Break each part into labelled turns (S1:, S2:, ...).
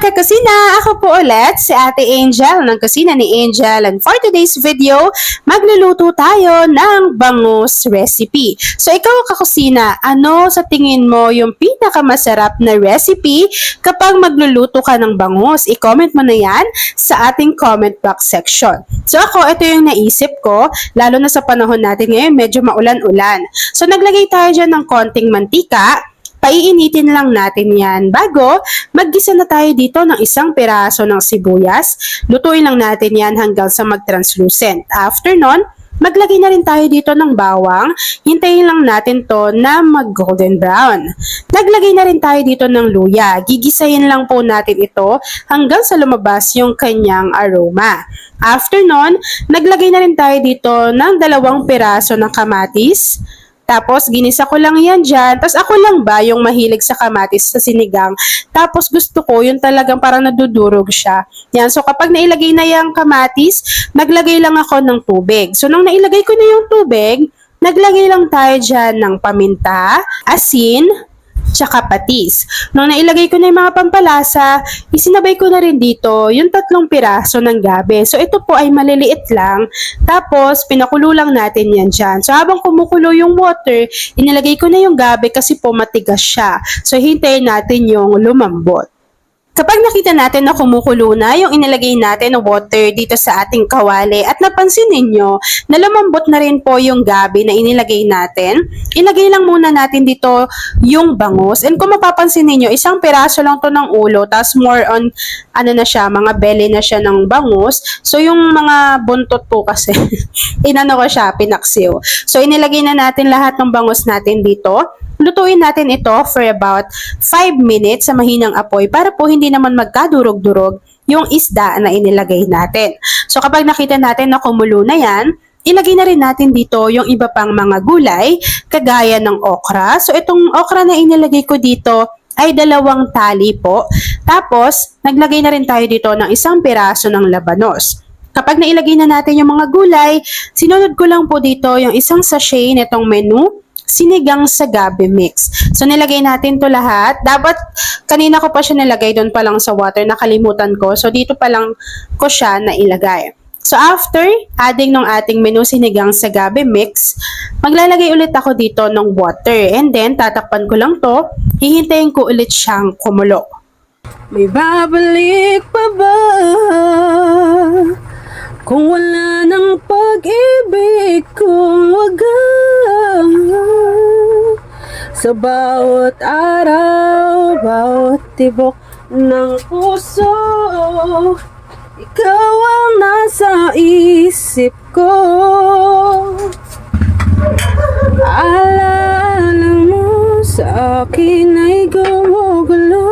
S1: kakusina! Ako po ulit si Ate Angel ng Kusina ni Angel, and for today's video, magluluto tayo ng bangus recipe. So ikaw kakusina, ano sa tingin mo yung pinakamasarap na recipe kapag magluluto ka ng bangus? I-comment mo na yan sa ating comment box section. So ako, ito yung naisip ko, lalo na sa panahon natin ngayon, medyo maulan-ulan. So naglagay tayo dyan ng konting mantika. Paiinitin lang natin yan bago maggisa na tayo dito ng isang piraso ng sibuyas. Lutuin lang natin yan hanggang sa mag-translucent. After nun, maglagay na rin tayo dito ng bawang. Hintayin lang natin to na mag-golden brown. Naglagay na rin tayo dito ng luya. Gigisahin lang po natin ito hanggang sa lumabas yung kanyang aroma. After nun, naglagay na rin tayo dito ng 2 piraso ng kamatis. Tapos, ginisa ko lang yan dyan. Tapos, ako lang ba yung mahilig sa kamatis sa sinigang? Tapos, gusto ko yung talagang parang nadudurog siya. Yan. So, kapag nailagay na yung kamatis, naglagay lang ako ng tubig. So, nung nailagay ko na yung tubig, naglagay lang tayo dyan ng paminta, asin, tsaka patis. Nung nailagay ko na yung mga pampalasa, isinabay ko na rin dito yung 3 piraso ng gabi. So, ito po ay maliliit lang. Tapos, pinakulo lang natin yan dyan. So, habang kumukulo yung water, inilagay ko na yung gabi kasi po matigas siya. So, hintayin natin yung lumambot. Kapag nakita natin na kumukulo na yung inilagay natin na water dito sa ating kawali at napansin ninyo na lumambot na rin po yung gabi na inilagay natin, ilagay lang muna natin dito yung bangus. And kung mapapansin ninyo, 1 piraso lang to ng ulo, tapos more on ano na siya, mga belly na siya ng bangus. So yung mga buntot po kasi, inano ko siya, pinaksiw. So inilagay na natin lahat ng bangus natin dito. Lutuin natin ito for about 5 minutes sa mahinang apoy para po hindi naman magkadurog-durog yung isda na inilagay natin. So kapag nakita natin na kumulo na yan, ilagay na rin natin dito yung iba pang mga gulay kagaya ng okra. So itong okra na inilagay ko dito ay 2 tali po. Tapos naglagay na rin tayo dito ng 1 piraso ng labanos. Kapag nailagay na natin yung mga gulay, sinunod ko lang po dito yung 1 sachet nitong menu sinigang sa gabi mix. So, nilagay natin to lahat. Dapat, kanina ko pa siya nilagay doon pa lang sa water. Nakalimutan ko. So, dito pa lang ko siya nailagay. So, after adding ng ating menu sinigang sa gabi mix, maglalagay ulit ako dito ng water. And then, tatakpan ko lang to. Hihintayin ko ulit siyang kumulo. May babalik pa ba kung wala ng pag-ibig kong wagas? Sa bawat araw, bawat tibok ng puso, ikaw ang nasa isip ko. Alala mo sa akin ay gumugulo.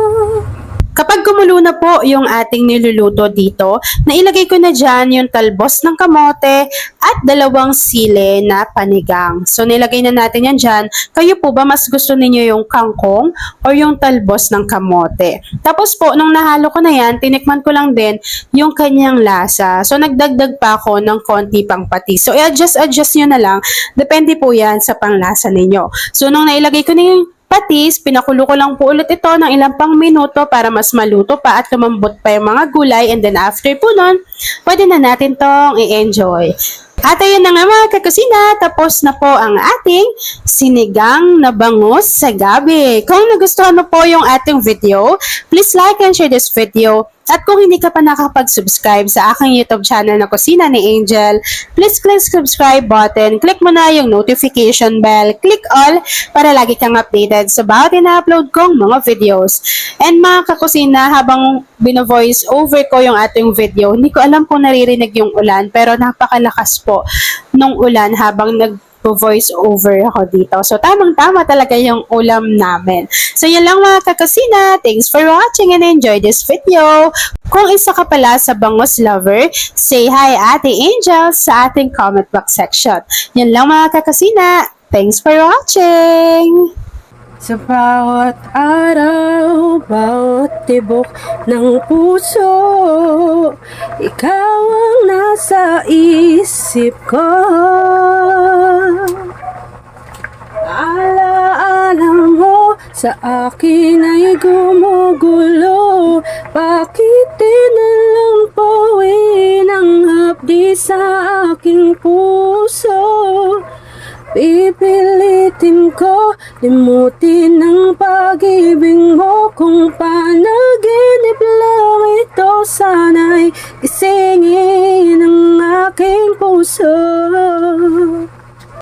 S1: Kapag gumulo na po yung ating niluluto dito, nailagay ko na dyan yung talbos ng kamote at 2 sili na panigang. So, nilagay na natin yan dyan. Kayo po ba mas gusto ninyo yung kangkong o yung talbos ng kamote? Tapos po, nung nahalo ko na yan, tinikman ko lang din yung kanyang lasa. So, nagdagdag pa ako ng konti pang patis. So, i-adjust nyo na lang. Depende po yan sa panglasa ninyo. So, nung nailagay ko na yung patis, pinakulo ko lang po ulit ito ng ilang pang minuto para mas maluto pa at lumambot pa yung mga gulay. And then after po nun, pwede na natin tong i-enjoy. At ayun na nga mga kakusina, tapos na po ang ating sinigang na bangus sa gabi. Kung nagustuhan mo po yung ating video, please like and share this video. At kung hindi ka pa nakapag-subscribe sa aking YouTube channel na Kusina ni Angel, please click subscribe button, click mo na yung notification bell, click all para lagi kang updated sa bawat ina-upload kong mga videos. And mga kakusina, habang bino-voice over ko yung ating video, hindi ko alam kung naririnig yung ulan, pero napakalakas po nung ulan habang voice over ako dito. So, tamang-tama talaga yung ulam namin. So, yun lang mga kakusina. Thanks for watching and enjoy this video. Kung isa ka pala sa bangus lover, say hi Ate Angel sa ating comment box section. Yun lang mga kakusina. Thanks for watching! Sa bawat araw, bawat tibok ng puso, ikaw ang nasa isip ko. Alaala mo sa akin ay gumugulo. Bakit di na lang pawin ang hapdi sa aking puso? Pipilitin ko limutin ang pag-ibig mo. Kung panaginip lang ito, sana'y gisingin ang aking puso.